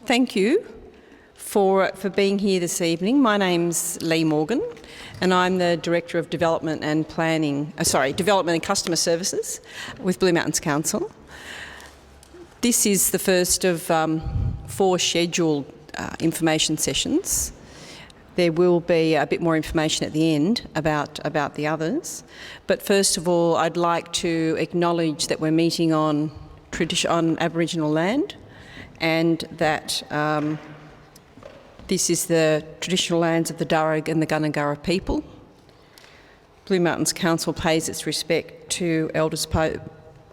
thank you for being here this evening. My name's Lee Morgan and I'm the Director of Development and Development and Customer Services with Blue Mountains Council. This is the first of 4 scheduled information sessions. There will be a bit more information at the end about the others. But first of all, I'd like to acknowledge that we're meeting on Aboriginal land, and that this is the traditional lands of the Darug and the Gundungurra people. Blue Mountains Council pays its respect to elders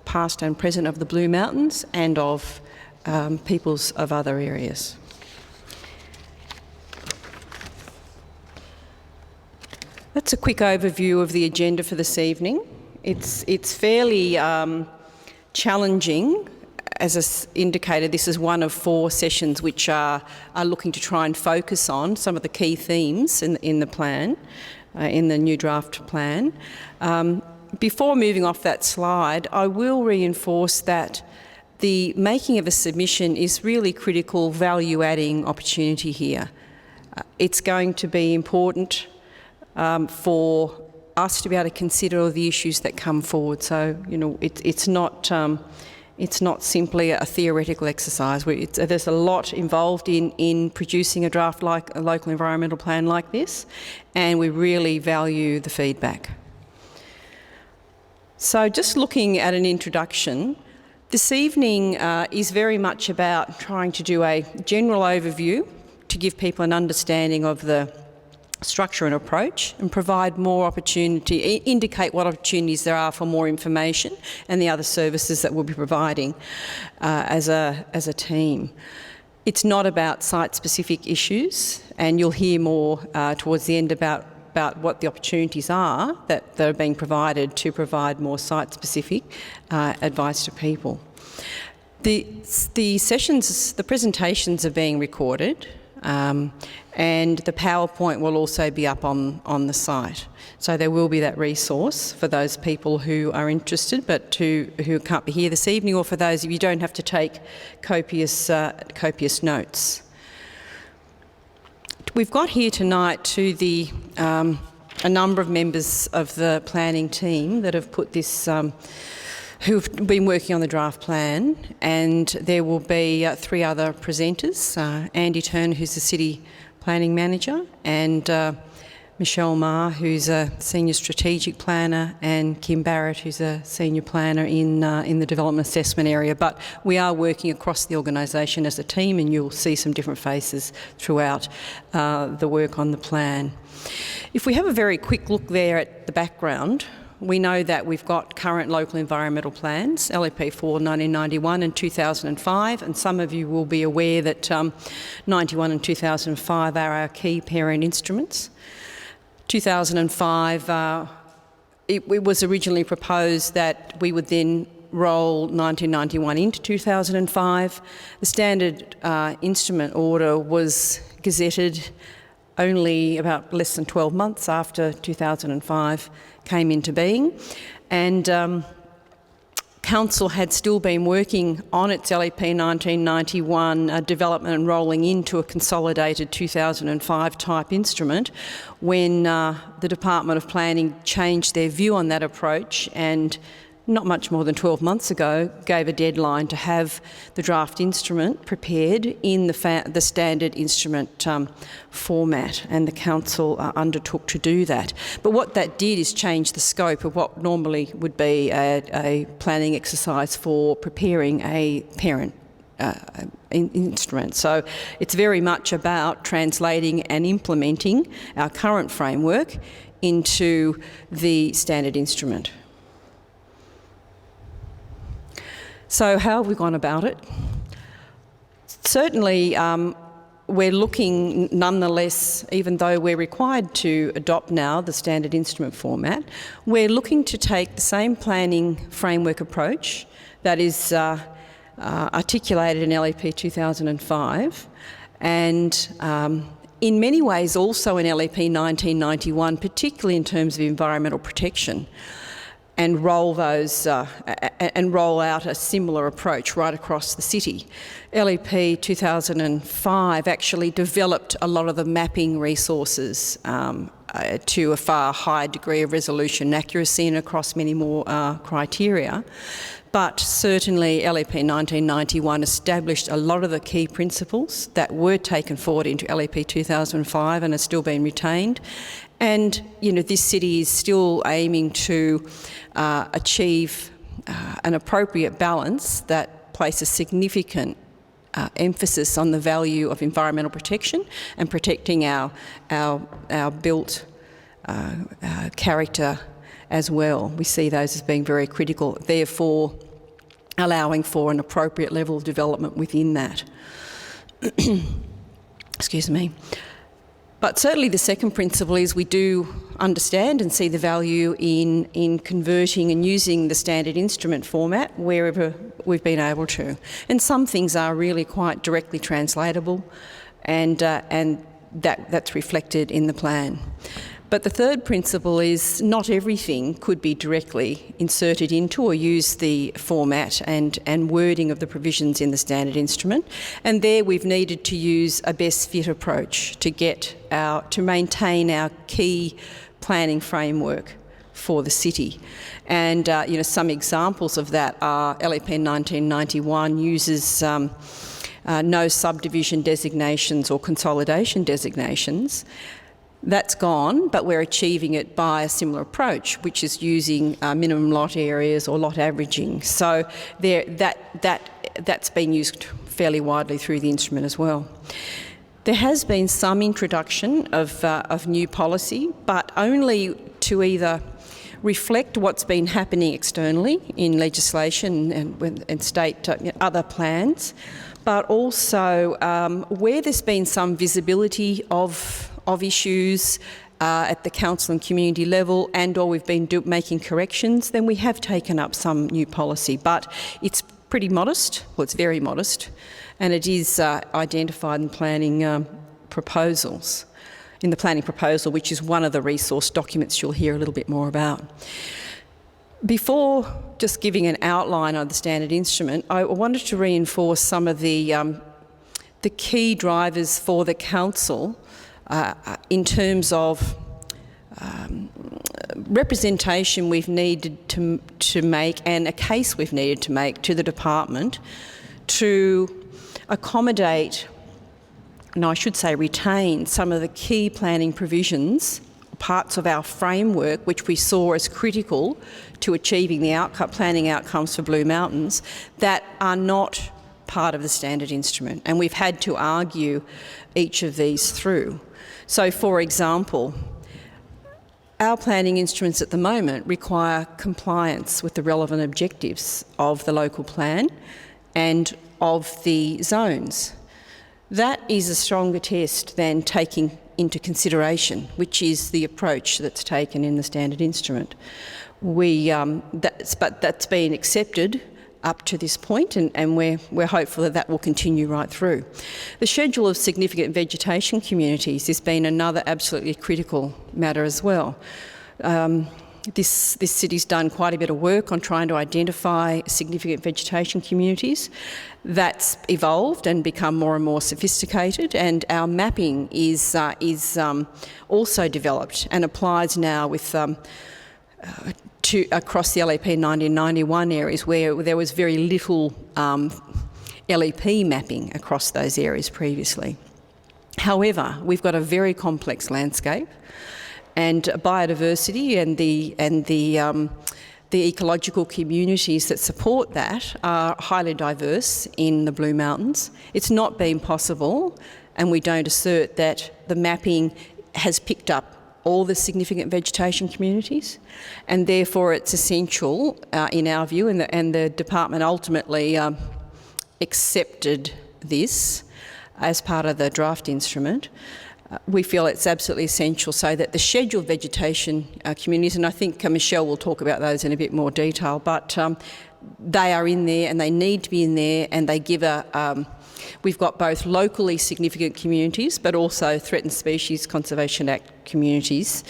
past and present of the Blue Mountains and of peoples of other areas. That's a quick overview of the agenda for this evening. It's fairly challenging. As I indicated, this is one of 4 sessions which are looking to try and focus on some of the key themes in the plan, in the new draft plan. Before moving off that slide, I will reinforce that the making of a submission is really critical value-adding opportunity here. It's going to be important for us to be able to consider all the issues that come forward. So, you know, it's not simply a theoretical exercise. There's a lot involved in producing a draft like a local environmental plan like this, and we really value the feedback. So just looking at an introduction, this evening is very much about trying to do a general overview to give people an understanding of the structure and approach, and provide more opportunity, indicate what opportunities there are for more information and the other services that we'll be providing as a team. It's not about site-specific issues, and you'll hear more towards the end about what the opportunities are that are being provided to provide more site-specific advice to people. The sessions, the presentations are being recorded, and the PowerPoint will also be up on the site. So there will be that resource for those people who are interested but who can't be here this evening, or for those of you who don't have to take copious notes. We've got here tonight a number of members of the planning team that have put this who've been working on the draft plan, and there will be 3 other presenters, Andy Turner, who's the City Planning Manager, and Michelle Marr, who's a Senior Strategic Planner, and Kim Barrett, who's a Senior Planner in the Development Assessment area. But we are working across the organisation as a team, and you'll see some different faces throughout the work on the plan. If we have a very quick look there at the background, we know that we've got current local environmental plans, LEP 4 1991 and 2005, and some of you will be aware that 91 and 2005 are our key parent instruments. 2005, it was originally proposed that we would then roll 1991 into 2005. The standard instrument order was gazetted only about less than 12 months after 2005 came into being, and Council had still been working on its LEP 1991 development and rolling into a consolidated 2005 type instrument when the Department of Planning changed their view on that approach, and not much more than 12 months ago gave a deadline to have the draft instrument prepared in the standard instrument format, and the Council undertook to do that. But what that did is change the scope of what normally would be a planning exercise for preparing a parent instrument. So it's very much about translating and implementing our current framework into the standard instrument. So how have we gone about it? Certainly, we're looking nonetheless, even though we're required to adopt now the standard instrument format, we're looking to take the same planning framework approach that is articulated in LEP 2005 and in many ways also in LEP 1991, particularly in terms of environmental protection. and roll those and roll out a similar approach right across the city. LEP 2005 actually developed a lot of the mapping resources to a far higher degree of resolution and accuracy and across many more criteria. But certainly LEP 1991 established a lot of the key principles that were taken forward into LEP 2005 and are still being retained. And, you know, this city is still aiming to achieve an appropriate balance that places significant emphasis on the value of environmental protection and protecting our built character as well. We see those as being very critical, therefore allowing for an appropriate level of development within that. Excuse me. But certainly the second principle is we do understand and see the value in converting and using the standard instrument format wherever we've been able to. And some things are really quite directly translatable, and that's reflected in the plan. But the third principle is not everything could be directly inserted into or use the format and wording of the provisions in the standard instrument. And there we've needed to use a best fit approach to maintain our key planning framework for the city. And you know, some examples of that are LEP 1991 uses no subdivision designations or consolidation designations. That's gone, but we're achieving it by a similar approach, which is using minimum lot areas or lot averaging. So that's been used fairly widely through the instrument as well. There has been some introduction of new policy, but only to either reflect what's been happening externally in legislation and state other plans, but also where there's been some visibility of issues at the council and community level, and or we've been making corrections, then we have taken up some new policy. But it's pretty modest, well, it's very modest, and it is identified in planning proposals, in the planning proposal, which is one of the resource documents you'll hear a little bit more about. Before just giving an outline of the standard instrument, I wanted to reinforce some of the key drivers for the council in terms of representation we've needed to make and a case we've needed to make to the department to accommodate, and I should say retain, some of the key planning provisions, parts of our framework which we saw as critical to achieving the planning outcomes for Blue Mountains that are not part of the standard instrument, and we've had to argue each of these through. So, for example, our planning instruments at the moment require compliance with the relevant objectives of the local plan and of the zones. That is a stronger test than taking into consideration, which is the approach that's taken in the standard instrument. But that's been accepted up to this point, and we're hopeful that will continue right through. The schedule of significant vegetation communities has been another absolutely critical matter as well. This city's done quite a bit of work on trying to identify significant vegetation communities. That's evolved and become more and more sophisticated, and our mapping is also developed and applies now with across the LEP 1991 areas where there was very little LEP mapping across those areas previously. However, we've got a very complex landscape, and biodiversity and the ecological communities that support that are highly diverse in the Blue Mountains. It's not been possible, and we don't assert that the mapping has picked up all the significant vegetation communities, and therefore it's essential, in our view, and the department ultimately accepted this as part of the draft instrument. We feel it's absolutely essential so that the scheduled vegetation communities, and I think Michelle will talk about those in a bit more detail, but they are in there and they need to be in there, and they give we've got both locally significant communities but also Threatened Species Conservation Act communities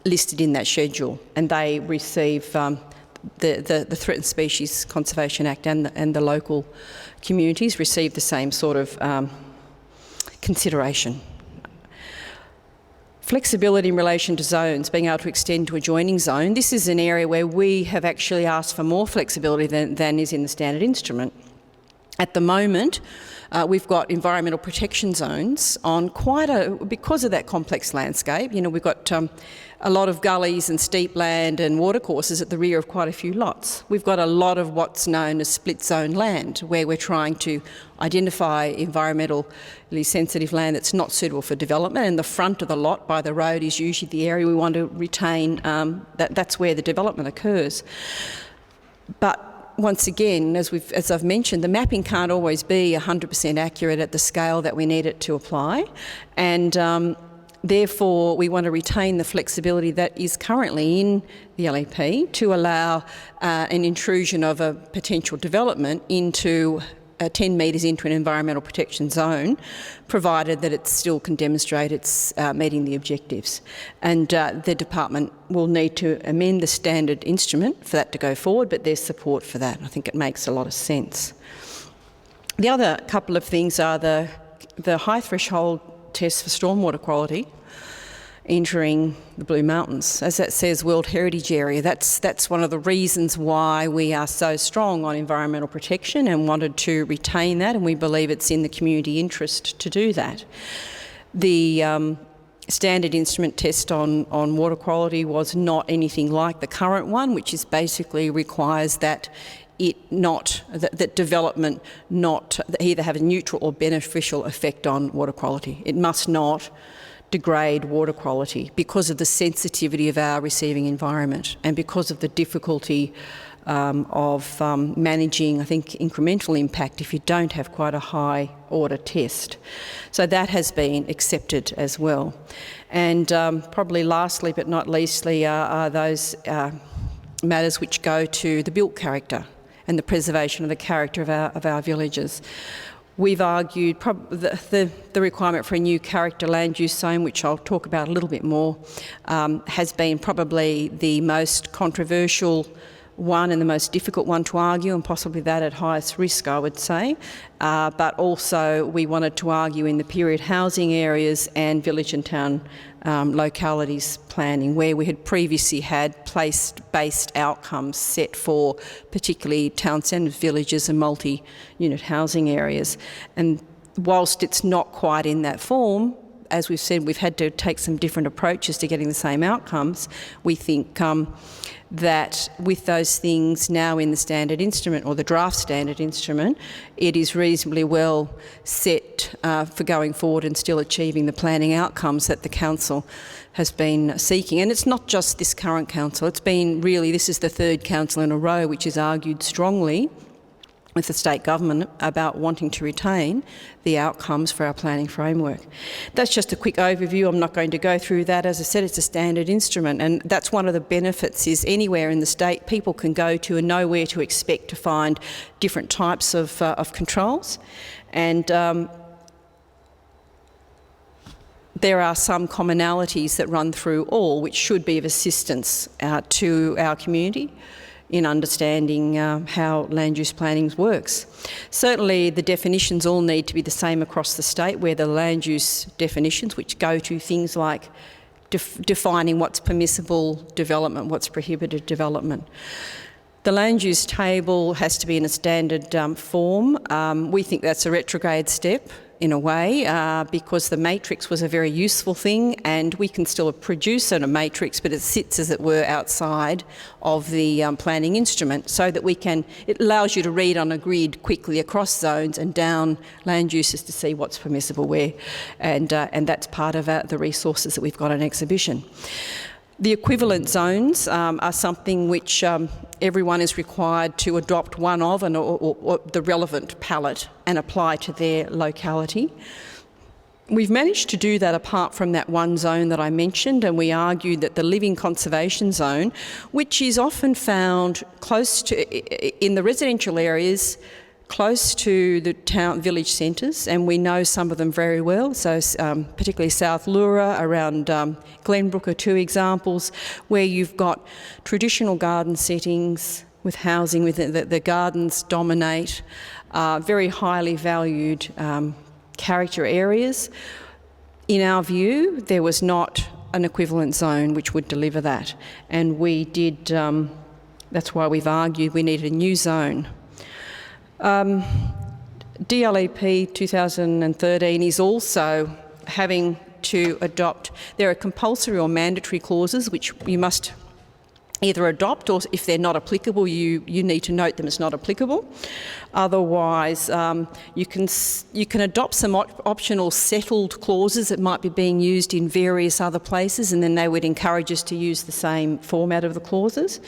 listed in that schedule, and they receive the Threatened Species Conservation Act and the local communities receive the same sort of consideration. Flexibility in relation to zones, being able to extend to adjoining zone. This is an area where we have actually asked for more flexibility than is in the standard instrument. At the moment, we've got environmental protection zones on because of that complex landscape. We've got a lot of gullies and steep land and watercourses at the rear of quite a few lots. We've got a lot of what's known as split zone land, where we're trying to identify environmentally sensitive land that's not suitable for development, and the front of the lot by the road is usually the area we want to retain. That's where the development occurs. But once again, as I've mentioned, the mapping can't always be 100% accurate at the scale that we need it to apply, and therefore we want to retain the flexibility that is currently in the LEP to allow an intrusion of a potential development into 10 metres into an environmental protection zone, provided that it still can demonstrate it's meeting the objectives. And the department will need to amend the standard instrument for that to go forward, but there's support for that. I think it makes a lot of sense. The other couple of things are the high threshold test for stormwater quality entering the Blue Mountains. As that says, World Heritage Area, that's one of the reasons why we are so strong on environmental protection and wanted to retain that, and we believe it's in the community interest to do that. The standard instrument test on water quality was not anything like the current one, which is basically requires that that development not either have a neutral or beneficial effect on water quality. It must not degrade water quality because of the sensitivity of our receiving environment and because of the difficulty of managing, I think, incremental impact if you don't have quite a high order test. So that has been accepted as well. And probably lastly but not leastly are those matters which go to the built character and the preservation of the character of our villages. We've argued the requirement for a new character land use zone, which I'll talk about a little bit more, has been probably the most controversial one and the most difficult one to argue, and possibly that at highest risk, I would say. But also we wanted to argue in the period housing areas and village and town localities planning, where we had previously had place-based outcomes set for particularly town centres, villages and multi-unit housing areas. And whilst it's not quite in that form, as we've said, we've had to take some different approaches to getting the same outcomes. We think that with those things now in the standard instrument, or the draft standard instrument, it is reasonably well set for going forward and still achieving the planning outcomes that the council has been seeking. And it's not just this current council, it's been really, this is the third council in a row which has argued strongly with the state government about wanting to retain the outcomes for our planning framework. That's just a quick overview. I'm not going to go through that. As I said, it's a standard instrument, and that's one of the benefits is anywhere in the state people can go to and know where to expect to find different types of controls. And there are some commonalities that run through all, which should be of assistance to our community in understanding how land use planning works. Certainly the definitions all need to be the same across the state, where the land use definitions, which go to things like defining what's permissible development, what's prohibited development. The land use table has to be in a standard form. We think that's a retrograde step in a way, because the matrix was a very useful thing, and we can still produce a matrix, but it sits, as it were, outside of the planning instrument, so that it allows you to read on a grid quickly across zones and down land uses to see what's permissible where, and that's part of the resources that we've got on exhibition. The equivalent zones are something which everyone is required to adopt one of, or the relevant palette, and apply to their locality. We've managed to do that apart from that one zone that I mentioned, and we argued that the living conservation zone, which is often found close to, in the residential areas, close to the village centres, and we know some of them very well. So particularly South Leura, around Glenbrook are two examples where you've got traditional garden settings with housing, with the gardens dominate, very highly valued character areas. In our view, there was not an equivalent zone which would deliver that, and we did. That's why we've argued we needed a new zone. DLEP 2013 is also having to adopt, there are compulsory or mandatory clauses which you must either adopt, or if they're not applicable, you need to note them as not applicable. Otherwise, you can adopt some optional settled clauses that might be being used in various other places, and then they would encourage us to use the same format of the clauses.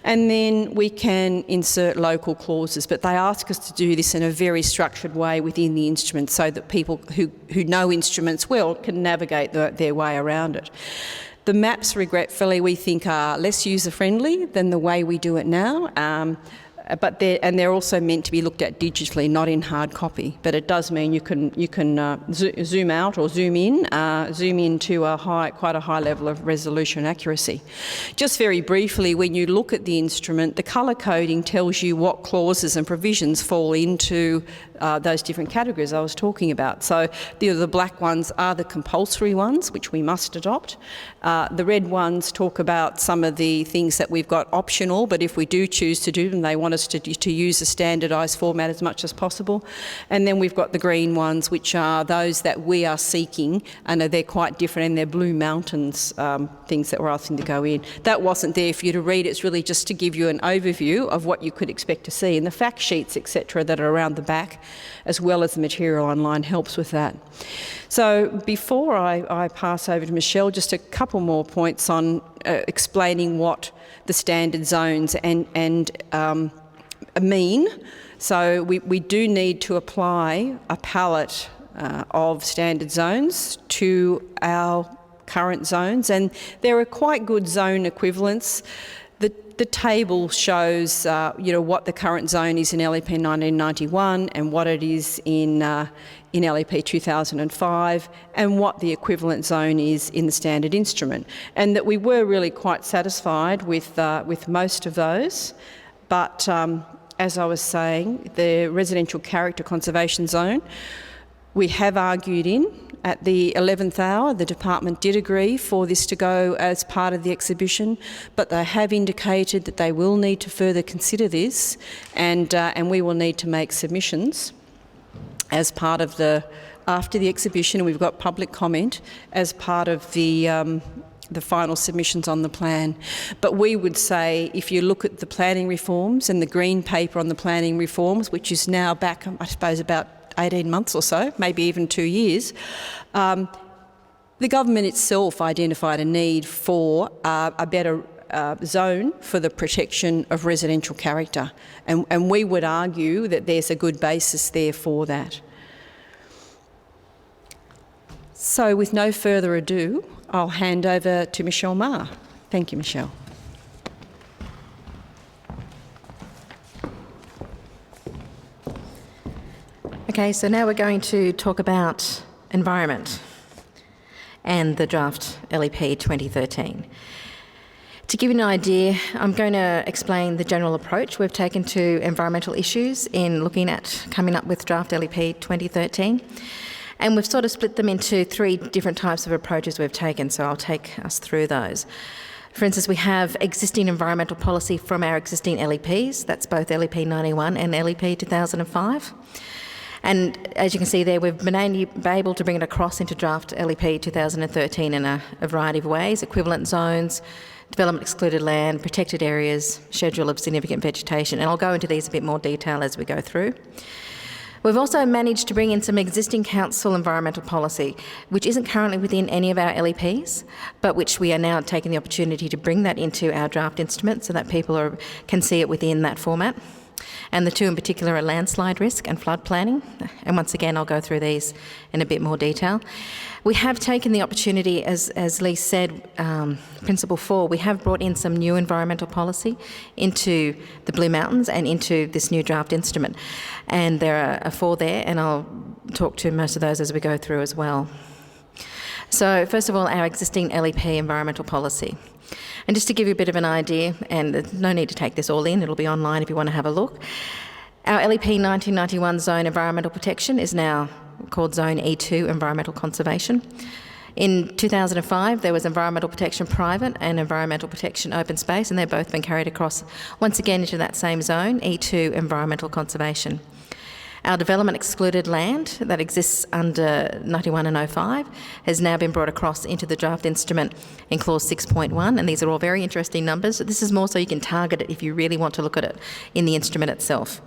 And then we can insert local clauses, but they ask us to do this in a very structured way within the instrument so that people who know instruments well can navigate their way around it. The maps, regretfully, we think are less user-friendly than the way we do it now, but they're also meant to be looked at digitally, not in hard copy. But it does mean you can zoom out or zoom in to quite a high level of resolution and accuracy. Just very briefly, when you look at the instrument, the colour coding tells you what clauses and provisions fall into those different categories I was talking about. So the black ones are the compulsory ones, which we must adopt. The red ones talk about some of the things that we've got optional, but if we do choose to do them, they want us to use a standardised format as much as possible. And then we've got the green ones, which are those that we are seeking, and they're quite different, and they're Blue Mountains things that we're asking to go in. That wasn't there for you to read. It's really just to give you an overview of what you could expect to see. And the fact sheets, etc., that are around the back, as well as the material online, helps with that. So before I pass over to Michelle, just a couple more points on explaining what the standard zones and mean. So we do need to apply a palette of standard zones to our current zones, and there are quite good zone equivalents. The table shows what the current zone is in LEP 1991 and what it is in LEP 2005, and what the equivalent zone is in the standard instrument. And that we were really quite satisfied with most of those, but as I was saying, the residential character conservation zone, we have argued in. At the 11th hour, the department did agree for this to go as part of the exhibition, but they have indicated that they will need to further consider this, and we will need to make submissions as part of after the exhibition. We've got public comment as part of the final submissions on the plan. But we would say, if you look at the planning reforms and the green paper on the planning reforms, which is now back, I suppose, about 18 months or so, maybe even 2 years, the government itself identified a need for a better zone for the protection of residential character. And we would argue that there's a good basis there for that. So with no further ado, I'll hand over to Michelle Ma. Thank you, Michelle. Okay, so now we're going to talk about environment and the draft LEP 2013. To give you an idea, I'm going to explain the general approach we've taken to environmental issues in looking at coming up with draft LEP 2013. And we've sort of split them into 3 different types of approaches we've taken, so I'll take us through those. For instance, we have existing environmental policy from our existing LEPs, that's both LEP 91 and LEP 2005. And as you can see there, we've been able to bring it across into draft LEP 2013 in a variety of ways: equivalent zones, development excluded land, protected areas, schedule of significant vegetation, and I'll go into these in a bit more detail as we go through. We've also managed to bring in some existing council environmental policy, which isn't currently within any of our LEPs, but which we are now taking the opportunity to bring that into our draft instrument so that people can see it within that format. And the two in particular are landslide risk and flood planning. And once again, I'll go through these in a bit more detail. We have taken the opportunity, as Lee said, Principle 4, we have brought in some new environmental policy into the Blue Mountains and into this new draft instrument. And there are 4 there, and I'll talk to most of those as we go through as well. So first of all, our existing LEP environmental policy. And just to give you a bit of an idea, and there's no need to take this all in, it'll be online if you want to have a look. Our LEP 1991 Zone Environmental Protection is now called Zone E2 Environmental Conservation. In 2005, there was Environmental Protection Private and Environmental Protection Open Space, and they've both been carried across once again into that same zone, E2 Environmental Conservation. Our development excluded land that exists under 91 and 05 has now been brought across into the draft instrument in clause 6.1, and these are all very interesting numbers. This is more so you can target it if you really want to look at it in the instrument itself.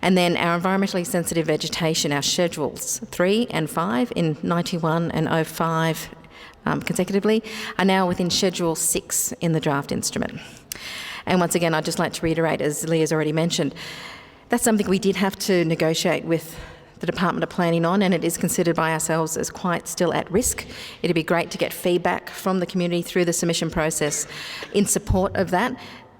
And then our environmentally sensitive vegetation, our schedules 3 and 5 in 91 and 05 consecutively, are now within schedule 6 in the draft instrument. And once again, I'd just like to reiterate, as Lee has already mentioned, that's something we did have to negotiate with the Department of Planning on, and it is considered by ourselves as quite still at risk. It'd be great to get feedback from the community through the submission process in support of that.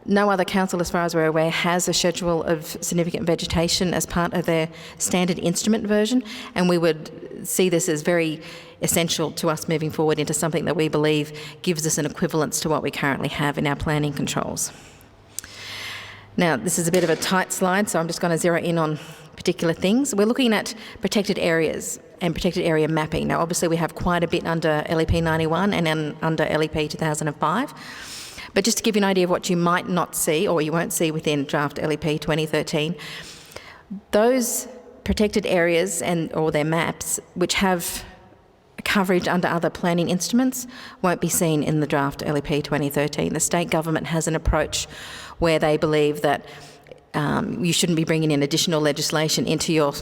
No other council, as far as we're aware, has a schedule of significant vegetation as part of their standard instrument version, and we would see this as very essential to us moving forward into something that we believe gives us an equivalence to what we currently have in our planning controls. Now, this is a bit of a tight slide, so I'm just going to zero in on particular things. We're looking at protected areas and protected area mapping. Now, obviously, we have quite a bit under LEP 91 and then under LEP 2005. But just to give you an idea of what you might not see or you won't see within draft LEP 2013, those protected areas or their maps which have coverage under other planning instruments won't be seen in the draft LEP 2013. The state government has an approach where they believe that you shouldn't be bringing in additional legislation into your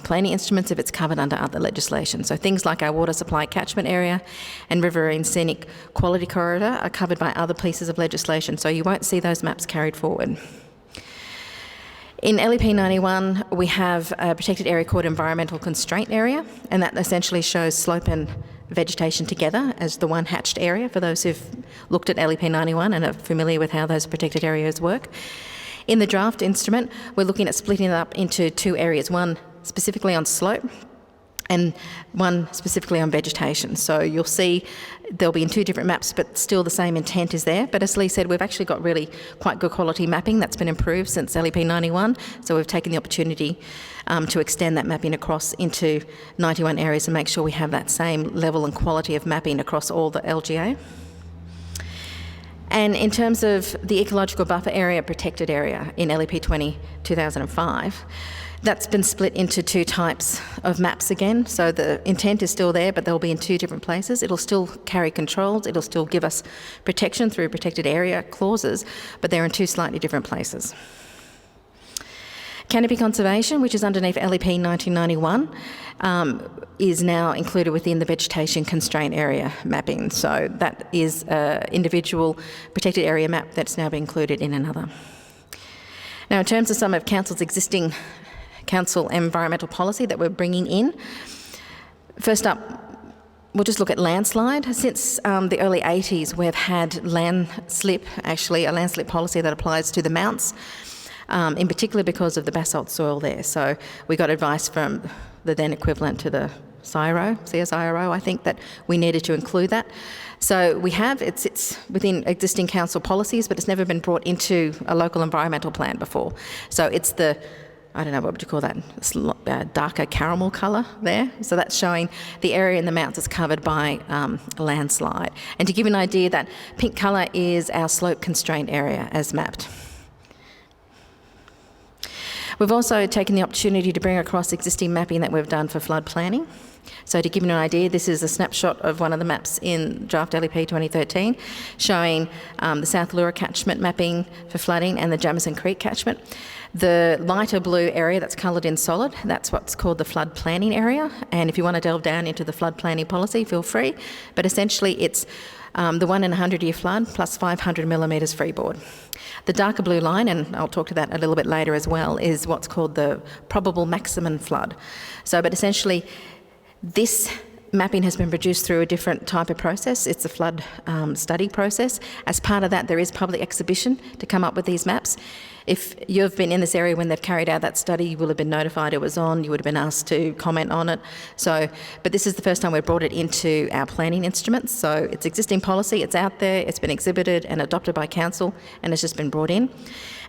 planning instruments if it's covered under other legislation. So things like our water supply catchment area and riverine scenic quality corridor are covered by other pieces of legislation, so you won't see those maps carried forward. In LEP 91, we have a protected area called environmental constraint area, and that essentially shows slope and vegetation together as the one hatched area for those who've looked at LEP 91 and are familiar with how those protected areas work. In the draft instrument, we're looking at splitting it up into 2 areas, one specifically on slope and one specifically on vegetation. So you'll see they'll be in 2 different maps, but still the same intent is there. But as Lee said, we've actually got really quite good quality mapping that's been improved since LEP 91. So we've taken the opportunity to extend that mapping across into 91 areas and make sure we have that same level and quality of mapping across all the LGA. And in terms of the ecological buffer area, protected area in LEP 2005, that's been split into 2 types of maps again. So the intent is still there, but they'll be in 2 different places. It'll still carry controls. It'll still give us protection through protected area clauses, but they're in 2 slightly different places. Canopy conservation, which is underneath LEP 1991, is now included within the vegetation constraint area mapping. So that is an individual protected area map that's now been included in another. Now, in terms of some of Council's existing council environmental policy that we're bringing in, first up, we'll just look at landslide. Since the early 80s, we've had landslip, actually a landslip policy that applies to the mounts, in particular because of the basalt soil there. So we got advice from the then equivalent to the CSIRO, I think, that we needed to include that. So we have, it's within existing council policies, but it's never been brought into a local environmental plan before. So it's the, I don't know, what would you call that, darker caramel colour there. So that's showing the area in the mounts is covered by a landslide. And to give you an idea, that pink colour is our slope constraint area as mapped. We've also taken the opportunity to bring across existing mapping that we've done for flood planning. So to give you an idea, this is a snapshot of one of the maps in draft LEP 2013, showing the South Leura catchment mapping for flooding and the Jamison Creek catchment. The lighter blue area that's coloured in solid, that's what's called the flood planning area. And if you want to delve down into the flood planning policy, feel free. But essentially it's the 1 in a 100-year flood plus 500 millimetres freeboard. The darker blue line, and I'll talk to that a little bit later as well, is what's called the probable maximum flood. So, but essentially, this mapping has been produced through a different type of process. It's a flood study process. As part of that, there is public exhibition to come up with these maps. If you've been in this area when they've carried out that study, you will have been notified it was on, you would have been asked to comment on it. So, but this is the first time we've brought it into our planning instruments. So it's existing policy, it's out there, it's been exhibited and adopted by Council, and it's just been brought in.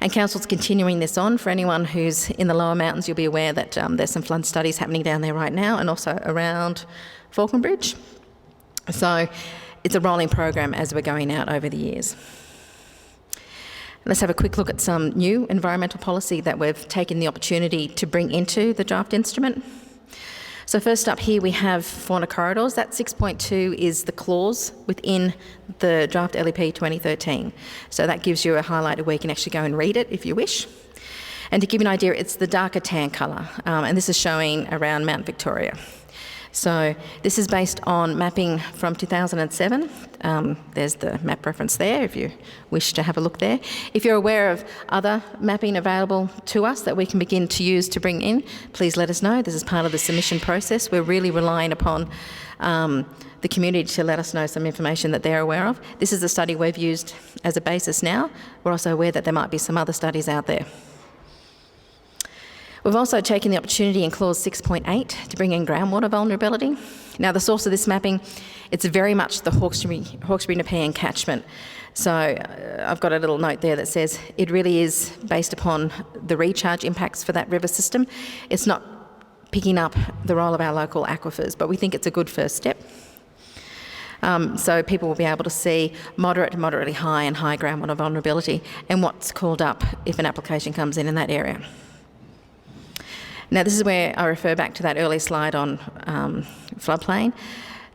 And Council's continuing this on. For anyone who's in the lower mountains, you'll be aware that there's some flood studies happening down there right now, and also around Falconbridge. So it's a rolling program as we're going out over the years. Let's have a quick look at some new environmental policy that we've taken the opportunity to bring into the draft instrument. So first up here we have fauna corridors. That 6.2 is the clause within the draft LEP 2013. So that gives you a highlighter where you can actually go and read it if you wish. And to give you an idea, it's the darker tan colour, and this is showing around Mount Victoria. So this is based on mapping from 2007. There's the map reference there if you wish to have a look there. If you're aware of other mapping available to us that we can begin to use to bring in, please let us know. This is part of the submission process. We're really relying upon the community to let us know some information that they're aware of. This is a study we've used as a basis now. We're also aware that there might be some other studies out there. We've also taken the opportunity in clause 6.8 to bring in groundwater vulnerability. Now, the source of this mapping, it's very much the Hawkesbury-Nepean catchment. So I've got a little note there that says it really is based upon the recharge impacts for that river system. It's not picking up the role of our local aquifers, but we think it's a good first step. So people will be able to see moderate to moderately high and high groundwater vulnerability and what's called up if an application comes in that area. Now, this is where I refer back to that earlier slide on floodplain.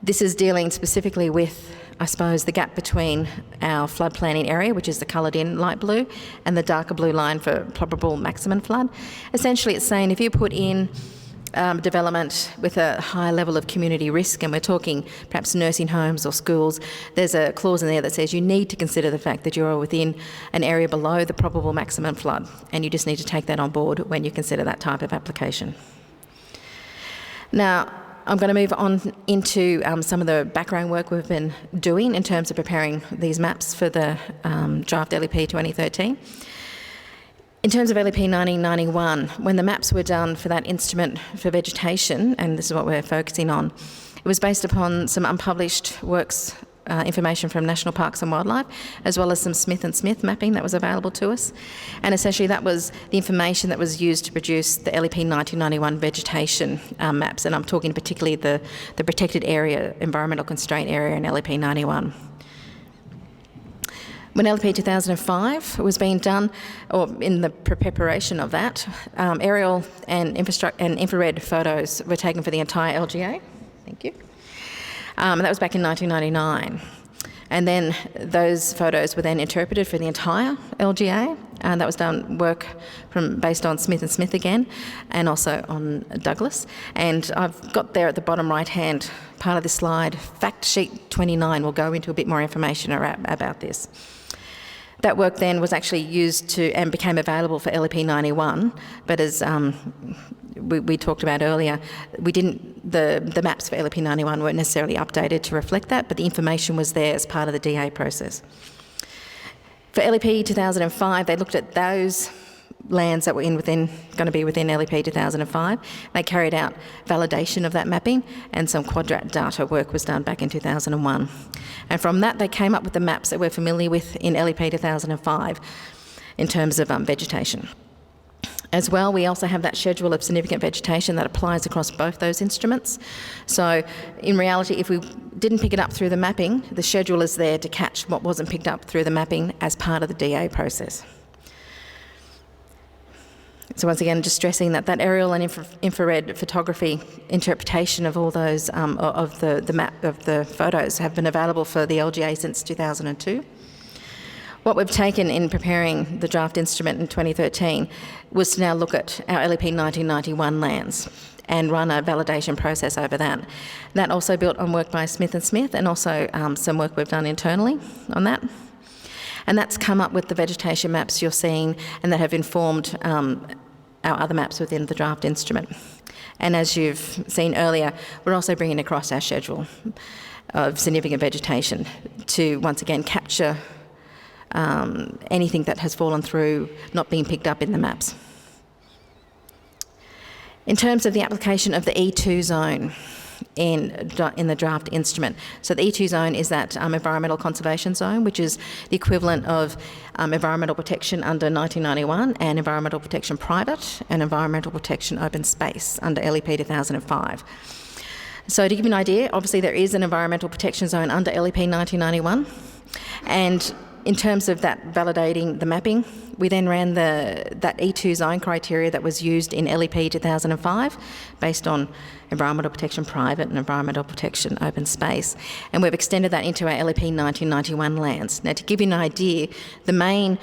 This is dealing specifically with, I suppose, the gap between our flood planning area, which is the coloured in light blue, and the darker blue line for probable maximum flood. Essentially, it's saying if you put in development with a high level of community risk, and we're talking perhaps nursing homes or schools, there's a clause in there that says you need to consider the fact that you're within an area below the probable maximum flood, and you just need to take that on board when you consider that type of application. Now, I'm going to move on into some of the background work we've been doing in terms of preparing these maps for the draft LEP 2013. In terms of LEP 1991, when the maps were done for that instrument for vegetation, and this is what we're focusing on, it was based upon some unpublished works, information from National Parks and Wildlife, as well as some Smith & Smith mapping that was available to us. And essentially that was the information that was used to produce the LEP 1991 vegetation maps, and I'm talking particularly the protected area, environmental constraint area in LEP 91. When LEP 2005 was being done, or in the preparation of that, aerial and infrared photos were taken for the entire LGA. Thank you. And that was back in 1999. And then those photos were then interpreted for the entire LGA, and that was done work based on Smith & Smith again, and also on Douglas. And I've got there at the bottom right-hand part of this slide, fact sheet 29 will go into a bit more information about this. That work then was actually used to and became available for LEP 91, but as we talked about earlier, the maps for LEP 91 weren't necessarily updated to reflect that, but the information was there as part of the DA process. For LEP 2005, they looked at those lands that were going to be within LEP 2005. They carried out validation of that mapping, and some quadrat data work was done back in 2001. And from that, they came up with the maps that we're familiar with in LEP 2005 in terms of vegetation. As well, we also have that schedule of significant vegetation that applies across both those instruments. So in reality, if we didn't pick it up through the mapping, the schedule is there to catch what wasn't picked up through the mapping as part of the DA process. So once again, just stressing that aerial and infrared photography interpretation of all those of the map of the photos have been available for the LGA since 2002. What we've taken in preparing the draft instrument in 2013 was to now look at our LEP 1991 lands and run a validation process over that. That also built on work by Smith & Smith and also some work we've done internally on that. And that's come up with the vegetation maps you're seeing and that have informed our other maps within the draft instrument. And as you've seen earlier, we're also bringing across our schedule of significant vegetation to once again capture anything that has fallen through not being picked up in the maps. In terms of the application of the E2 zone in the draft instrument, so the E2 zone is that environmental conservation zone, which is the equivalent of environmental protection under 1991 and environmental protection private and environmental protection open space under LEP 2005. So to give you an idea, obviously there is an environmental protection zone under LEP 1991, and in terms of that validating the mapping, we then ran that E2 zone criteria that was used in LEP 2005 based on environmental protection private and environmental protection open space. And we've extended that into our LEP 1991 lands. Now, to give you an idea, the main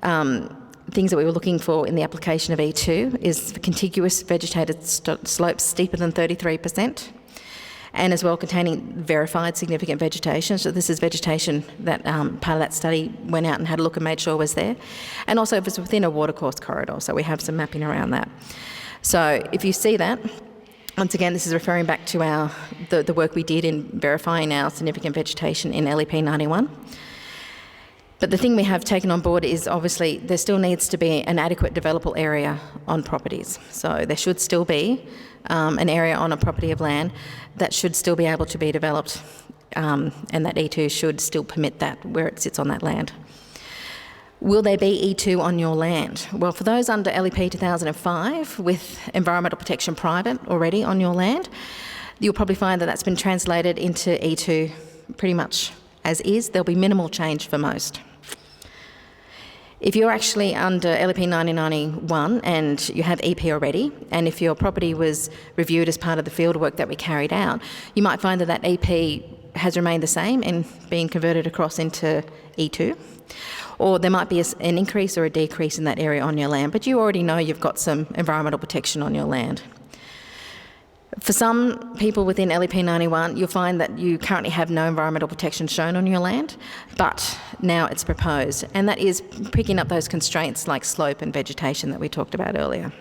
things that we were looking for in the application of E2 is contiguous vegetated slopes steeper than 33%. And as well containing verified significant vegetation. So this is vegetation that part of that study went out and had a look and made sure was there. And also if it's within a watercourse corridor, so we have some mapping around that. So if you see that, once again, this is referring back to the work we did in verifying our significant vegetation in LEP 91. But the thing we have taken on board is obviously there still needs to be an adequate developable area on properties. So there should still be an area on a property of land that should still be able to be developed, and that E2 should still permit that where it sits on that land. Will there be E2 on your land? Well, for those under LEP 2005 with environmental protection private already on your land, you'll probably find that that's been translated into E2 pretty much as is. There'll be minimal change for most. If you're actually under LEP 1991 and you have EP already, and if your property was reviewed as part of the field work that we carried out, you might find that EP has remained the same and being converted across into E2. Or there might be an increase or a decrease in that area on your land, but you already know you've got some environmental protection on your land. For some people within LEP 91, you'll find that you currently have no environmental protection shown on your land, but now it's proposed, and that is picking up those constraints like slope and vegetation that we talked about earlier.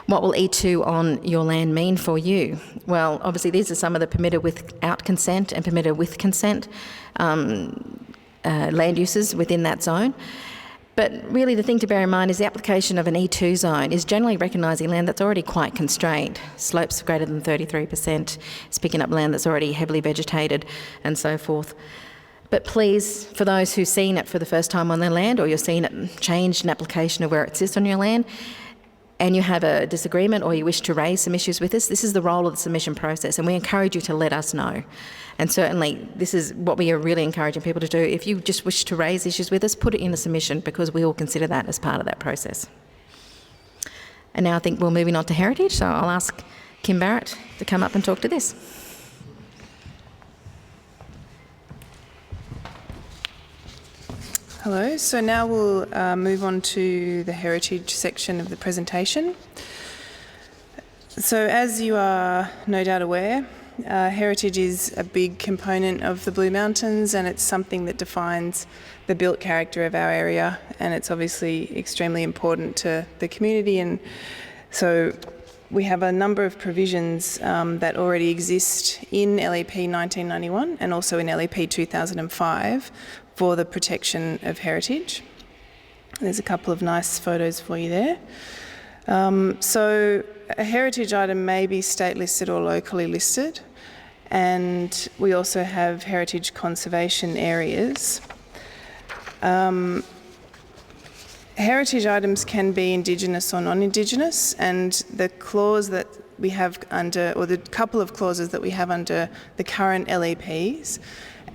What will E2 on your land mean for you? Well, obviously these are some of the permitted without consent and permitted with consent land uses within that zone. But really the thing to bear in mind is the application of an E2 zone is generally recognising land that's already quite constrained. Slopes greater than 33%, it's picking up land that's already heavily vegetated and so forth. But please, for those who've seen it for the first time on their land, or you're seeing it changed in application of where it sits on your land, and you have a disagreement or you wish to raise some issues with us, this is the role of the submission process, and we encourage you to let us know. And certainly this is what we are really encouraging people to do. If you just wish to raise issues with us, put it in the submission, because we will consider that as part of that process. And now I think we're moving on to heritage, so I'll ask Kim Barrett to come up and talk to this. Hello, so now we'll move on to the heritage section of the presentation. So as you are no doubt aware, heritage is a big component of the Blue Mountains, and it's something that defines the built character of our area, and it's obviously extremely important to the community. And so we have a number of provisions that already exist in LEP 1991 and also in LEP 2005 for the protection of heritage. There's a couple of nice photos for you there. So a heritage item may be state listed or locally listed, and we also have heritage conservation areas. Heritage items can be Indigenous or non-Indigenous, and the clause that we have under, or the couple of clauses that we have under the current LEPs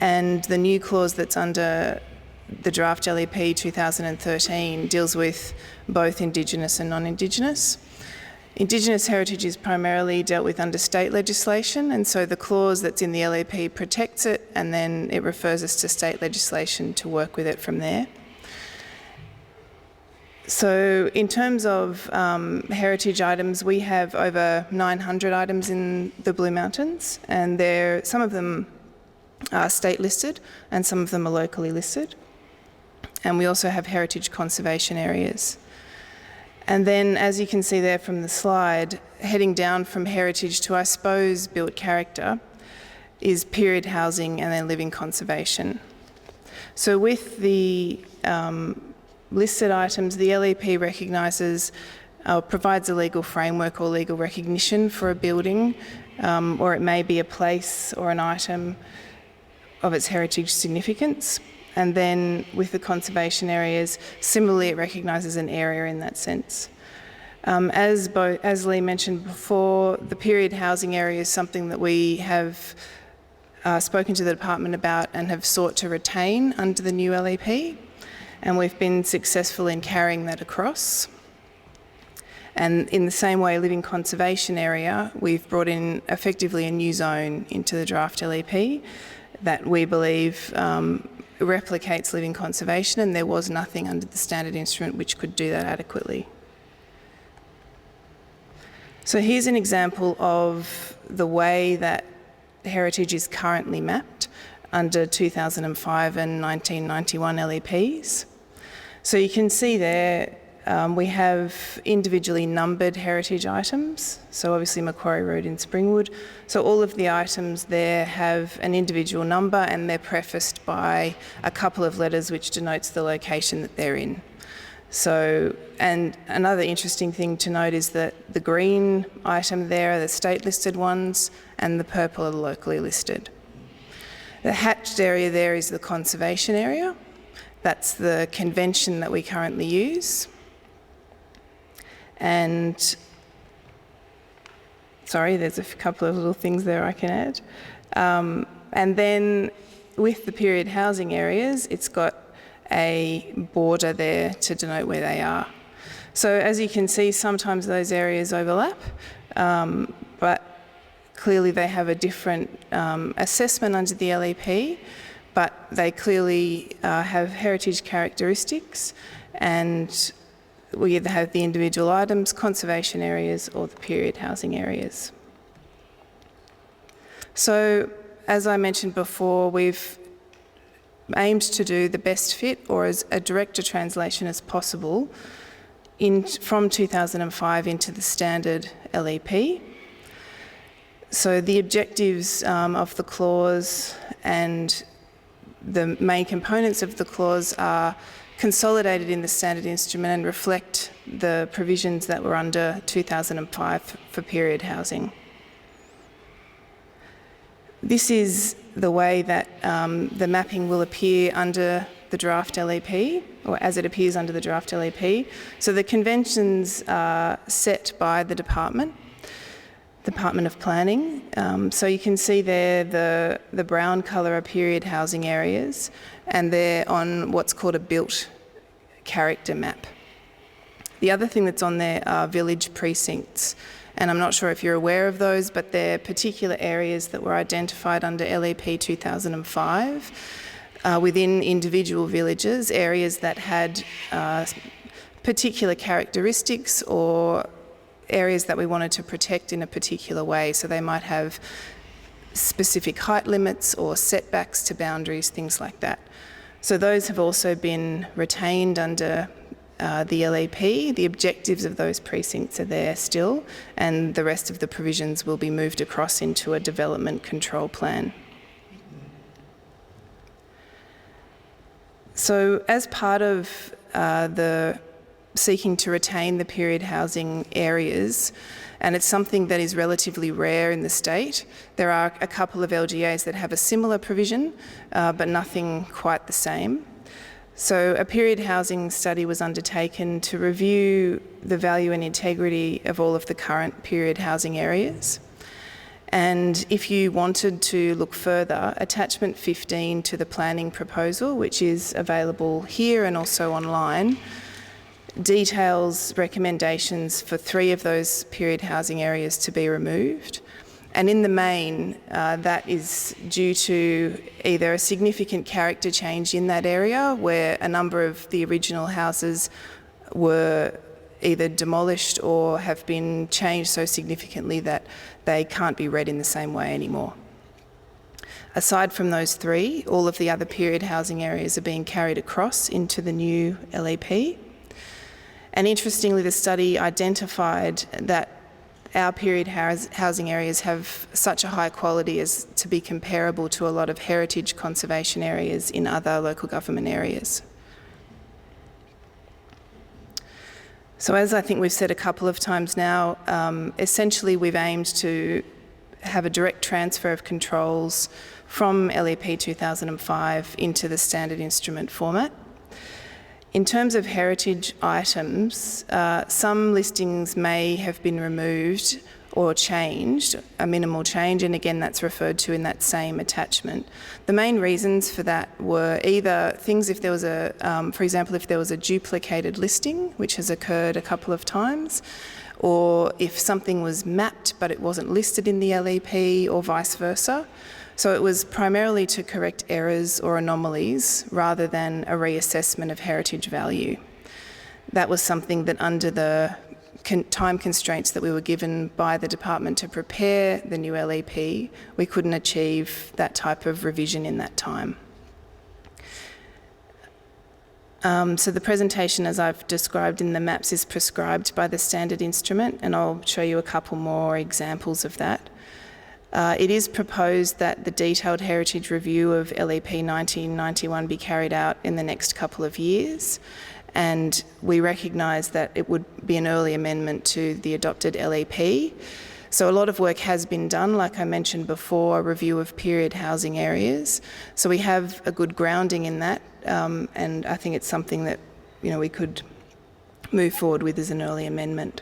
and the new clause that's under the draft LEP 2013 deals with both Indigenous and non-Indigenous. Indigenous heritage is primarily dealt with under state legislation, and so the clause that's in the LEP protects it, and then it refers us to state legislation to work with it from there. So in terms of heritage items, we have over 900 items in the Blue Mountains, and some of them are state listed and some of them are locally listed. And we also have heritage conservation areas. And then, as you can see there from the slide, heading down from heritage to, I suppose, built character is period housing and then living conservation. So with the listed items, the LEP recognises provides a legal framework or legal recognition for a building, or it may be a place or an item of its heritage significance. And then with the conservation areas, similarly it recognises an area in that sense. As Lee mentioned before, the period housing area is something that we have spoken to the department about and have sought to retain under the new LEP, and we've been successful in carrying that across. And in the same way, living conservation area, we've brought in effectively a new zone into the draft LEP that we believe replicates living conservation, and there was nothing under the standard instrument which could do that adequately. So here's an example of the way that heritage is currently mapped under 2005 and 1991 LEPs. So you can see there we have individually numbered heritage items, so obviously Macquarie Road in Springwood. So all of the items there have an individual number and they're prefaced by a couple of letters which denotes the location that they're in. So, and another interesting thing to note is that the green item there are the state listed ones and the purple are the locally listed. The hatched area there is the conservation area. That's the convention that we currently use. And, sorry, there's a couple of little things there I can add. And then with the period housing areas, it's got a border there to denote where they are. So as you can see, sometimes those areas overlap, but clearly they have a different assessment under the LEP, but they clearly have heritage characteristics, and we either have the individual items, conservation areas, or the period housing areas. So, as I mentioned before, we've aimed to do the best fit or as a direct translation as possible from 2005 into the standard LEP. So the objectives of the clause and the main components of the clause are consolidated in the standard instrument and reflect the provisions that were under 2005 for period housing. This is the way that the mapping will appear under the draft LEP, or as it appears under the draft LEP. So the conventions are set by the Department of Planning. So you can see there the brown colour are period housing areas, and they're on what's called a built character map. The other thing that's on there are village precincts, and I'm not sure if you're aware of those, but they're particular areas that were identified under LEP 2005 within individual villages, areas that had particular characteristics or areas that we wanted to protect in a particular way. So they might have specific height limits or setbacks to boundaries, things like that. So those have also been retained under the LEP. The objectives of those precincts are there still, and the rest of the provisions will be moved across into a development control plan. So as part of the seeking to retain the period housing areas, and it's something that is relatively rare in the state. There are a couple of LGAs that have a similar provision, but nothing quite the same. So a period housing study was undertaken to review the value and integrity of all of the current period housing areas. And if you wanted to look further, attachment 15 to the planning proposal, which is available here and also online, details recommendations for 3 of those period housing areas to be removed. And in the main, that is due to either a significant character change in that area where a number of the original houses were either demolished or have been changed so significantly that they can't be read in the same way anymore. Aside from those 3, all of the other period housing areas are being carried across into the new LEP. And interestingly, the study identified that our period housing areas have such a high quality as to be comparable to a lot of heritage conservation areas in other local government areas. So as I think we've said a couple of times now, essentially we've aimed to have a direct transfer of controls from LEP 2005 into the standard instrument format. In terms of heritage items, some listings may have been removed or changed, a minimal change, and again that's referred to in that same attachment. The main reasons for that were either things if there was a, for example, if there was a duplicated listing, which has occurred a couple of times, or if something was mapped but it wasn't listed in the LEP or vice versa. So it was primarily to correct errors or anomalies rather than a reassessment of heritage value. That was something that under the time constraints that we were given by the department to prepare the new LEP, we couldn't achieve that type of revision in that time. So the presentation, as I've described in the maps, is prescribed by the standard instrument, and I'll show you a couple more examples of that. It is proposed that the detailed heritage review of LEP 1991 be carried out in the next couple of years, and we recognise that it would be an early amendment to the adopted LEP. So a lot of work has been done, like I mentioned before, a review of period housing areas. So we have a good grounding in that, and I think it's something that we could move forward with as an early amendment.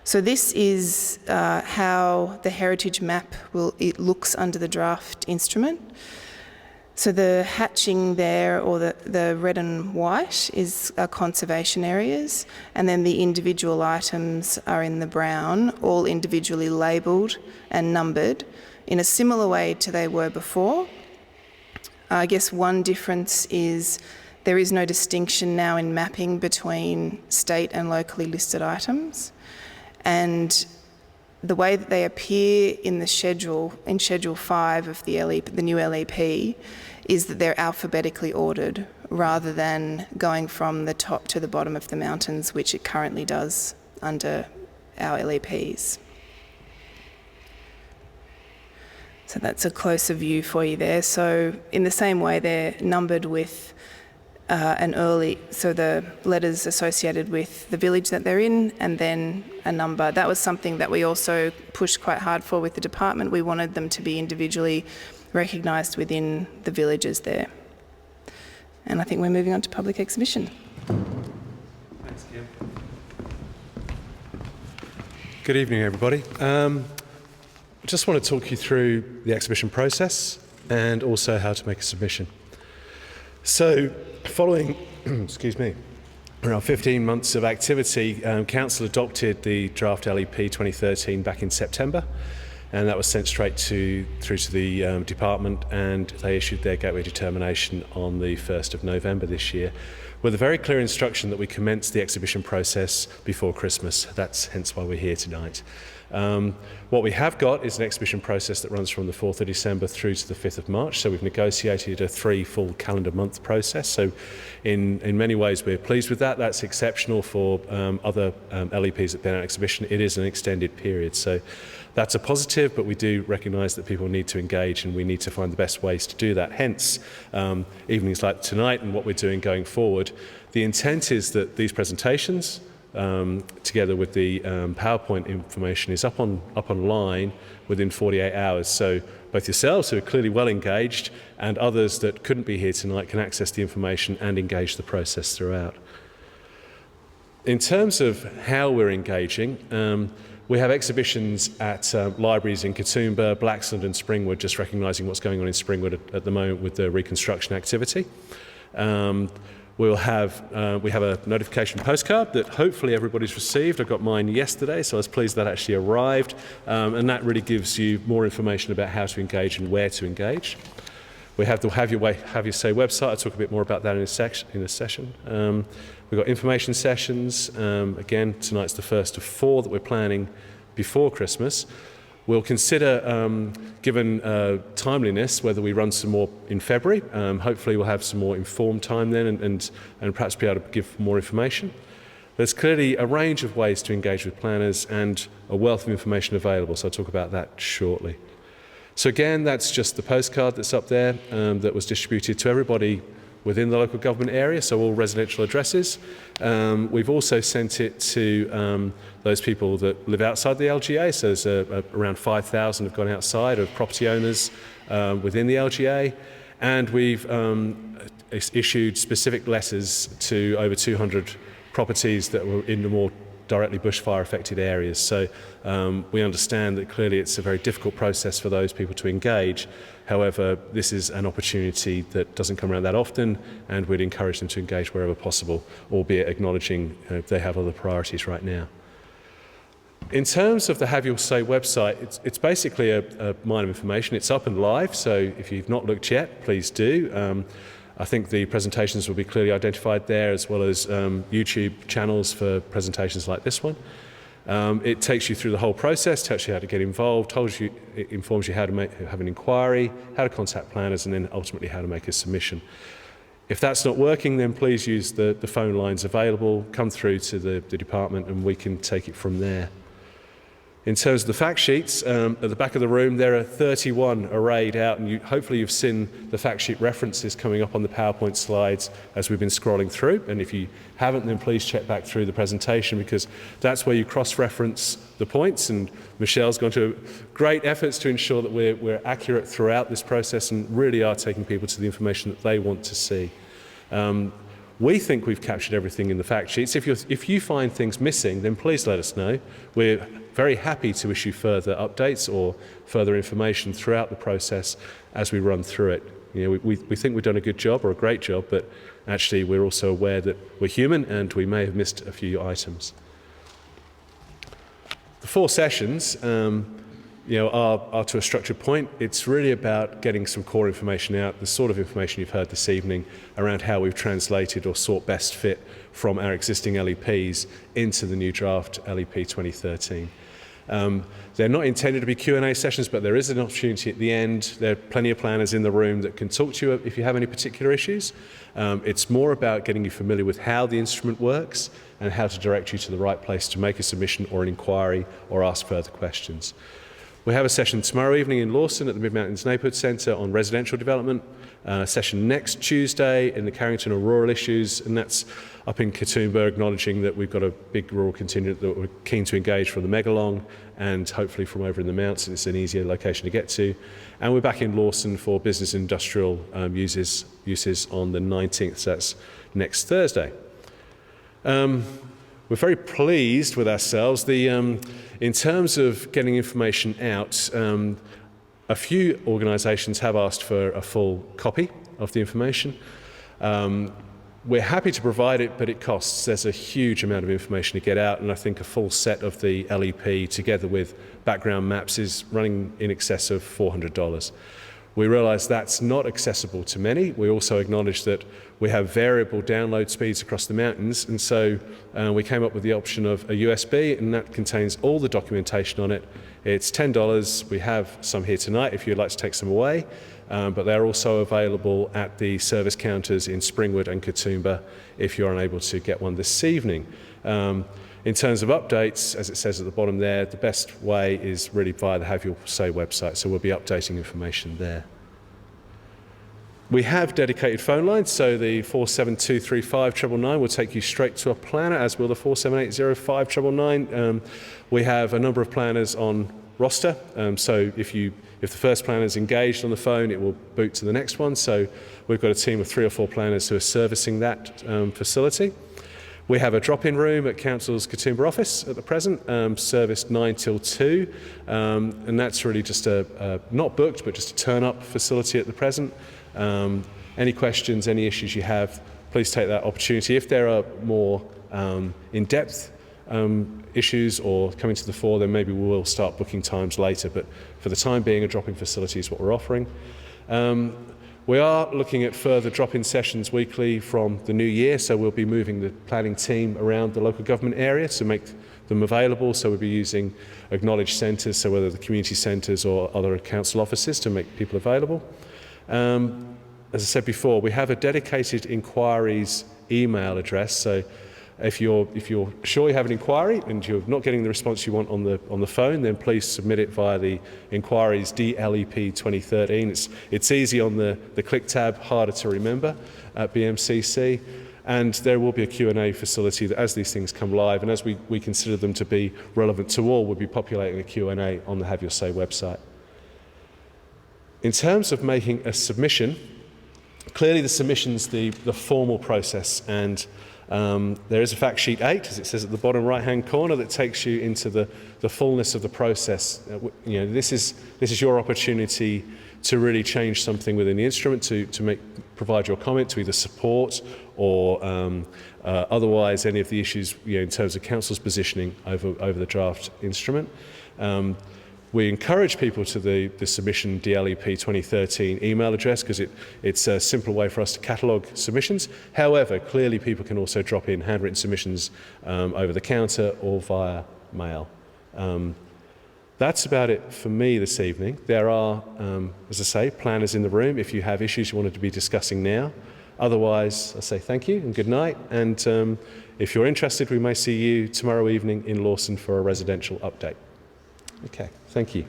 So this is how the heritage map looks under the draft instrument. So the hatching there, or the red and white, are conservation areas, and then the individual items are in the brown, all individually labelled and numbered in a similar way to they were before. I guess one difference is there is no distinction now in mapping between state and locally listed items, and the way that they appear in the schedule, in Schedule 5 of the new LEP, is that they're alphabetically ordered rather than going from the top to the bottom of the mountains, which it currently does under our LEPs. So that's a closer view for you there. So in the same way, they're numbered with so the letters associated with the village that they're in, and then a number. That was something that we also pushed quite hard for with the department. We wanted them to be individually recognised within the villages there. And I think we're moving on to public exhibition. Thanks, Kim. Good evening, everybody. I just want to talk you through the exhibition process and also how to make a submission. So, following, excuse me, around 15 months of activity, Council adopted the draft LEP 2013 back in September, and that was sent straight through to the department, and they issued their gateway determination on the 1st of November this year, with a very clear instruction that we commence the exhibition process before Christmas. That's hence why we're here tonight. What we have got is an exhibition process that runs from the 4th of December through to the 5th of March, so we've negotiated a 3 full calendar month process. So in many ways we're pleased with that. That's exceptional for other LEPs that have been on exhibition. It is an extended period, so that's a positive, but we do recognise that people need to engage and we need to find the best ways to do that. Hence, evenings like tonight and what we're doing going forward. The intent is that these presentations, together with the PowerPoint information, is up online within 48 hours. So both yourselves, who are clearly well engaged, and others that couldn't be here tonight can access the information and engage the process throughout. In terms of how we're engaging, We have exhibitions at libraries in Katoomba, Blacksland and Springwood, just recognising what's going on in Springwood at the moment with the reconstruction activity. We have a notification postcard that hopefully everybody's received. I got mine yesterday, so I was pleased that actually arrived. And that really gives you more information about how to engage and where to engage. We have the Have Your Say website. I'll talk a bit more about that in a session. We've got information sessions. Again, tonight's the first of 4 that we're planning before Christmas. We'll consider, given timeliness, whether we run some more in February. Hopefully we'll have some more informed time then and perhaps be able to give more information. There's clearly a range of ways to engage with planners and a wealth of information available, so I'll talk about that shortly. So again, that's just the postcard that's up there that was distributed to everybody within the local government area, so all residential addresses. We've also sent it to those people that live outside the LGA, so there's around 5,000 have gone outside of property owners within the LGA, and we've issued specific letters to over 200 properties that were in the more directly bushfire affected areas. So we understand that clearly it's a very difficult process for those people to engage. However, this is an opportunity that doesn't come around that often, and we'd encourage them to engage wherever possible, albeit acknowledging they have other priorities right now. In terms of the Have Your Say website, it's basically a mine of information. It's up and live, so if you've not looked yet, please do. I think the presentations will be clearly identified there, as well as YouTube channels for presentations like this one. It takes you through the whole process, tells you how to get involved, it informs you how to have an inquiry, how to contact planners, and then ultimately how to make a submission. If that's not working, then please use the phone lines available, come through to the department, and we can take it from there. In terms of the fact sheets, at the back of the room there are 31 arrayed out, and hopefully you've seen the fact sheet references coming up on the PowerPoint slides as we've been scrolling through, and if you haven't, then please check back through the presentation, because that's where you cross-reference the points, and Michelle's gone to great efforts to ensure that we're accurate throughout this process and really are taking people to the information that they want to see. We think we've captured everything in the fact sheets. If you find things missing, then please let us know. We're very happy to issue further updates or further information throughout the process as we run through it. You know, we think we've done a good job or a great job, but actually we're also aware that we're human and we may have missed a few items. The 4 sessions are to a structured point. It's really about getting some core information out, the sort of information you've heard this evening around how we've translated or sought best fit from our existing LEPs into the new draft LEP 2013. They're not intended to be Q&A sessions, but there is an opportunity at the end. There are plenty of planners in the room that can talk to you if you have any particular issues. It's more about getting you familiar with how the instrument works and how to direct you to the right place to make a submission or an inquiry or ask further questions. We have a session tomorrow evening in Lawson at the Mid-Mountains Neighbourhood Centre on residential development, a session next Tuesday in the Carrington on rural issues, and that's up in Katoomba, acknowledging that we've got a big rural contingent that we're keen to engage from the Megalong and hopefully from over in the mountains. It's an easier location to get to. And we're back in Lawson for business and industrial uses on the 19th, so that's next Thursday. We're very pleased with ourselves. In terms of getting information out, a few organisations have asked for a full copy of the information. We're happy to provide it, but it costs. There's a huge amount of information to get out, and I think a full set of the LEP together with background maps is running in excess of $400. We realise that's not accessible to many. We also acknowledge that we have variable download speeds across the mountains, and so we came up with the option of a USB, and that contains all the documentation on it. It's $10. We have some here tonight if you'd like to take some away, but they're also available at the service counters in Springwood and Katoomba if you're unable to get one this evening. In terms of updates, as it says at the bottom there, the best way is really via the Have Your Say website, so we'll be updating information there. We have dedicated phone lines, so the 47235 999 will take you straight to a planner, as will the 47805 999. We have a number of planners on roster, so if the first planner is engaged on the phone, it will boot to the next one. So we've got a team of 3 or 4 planners who are servicing that facility. We have a drop-in room at Council's Katoomba office at the present, serviced 9 till 2, and that's really just not booked, but just a turn-up facility at the present. Any questions, any issues you have, please take that opportunity. If there are more in-depth issues or coming to the fore, then maybe we will start booking times later, but for the time being, a drop-in facility is what we're offering. We are looking at further drop-in sessions weekly from the new year, so we'll be moving the planning team around the local government area to make them available. So we'll be using acknowledged centres, so whether the community centres or other council offices, to make people available. As I said before, we have a dedicated inquiries email address, so if you're sure you have an inquiry and you're not getting the response you want on the phone, then please submit it via the inquiries LEP 2013. It's easy on the click tab, harder to remember at BMCC, and there will be a Q&A facility that, as these things come live and as we consider them to be relevant to all, we'll be populating a Q&A on the Have Your Say website. In terms of making a submission, clearly the submission's the formal process, and there is a fact sheet 8, as it says at the bottom right-hand corner, that takes you into the fullness of the process. This is your opportunity to really change something within the instrument, to provide your comment, to either support or otherwise any of the issues in terms of council's positioning over the draft instrument. We encourage people to the submission DLEP 2013 email address because it's a simple way for us to catalogue submissions. However, clearly people can also drop in handwritten submissions over the counter or via mail. That's about it for me this evening. There are, as I say, planners in the room if you have issues you wanted to be discussing now. Otherwise, I say thank you and good night. And if you're interested, we may see you tomorrow evening in Lawson for a residential update. Okay, thank you.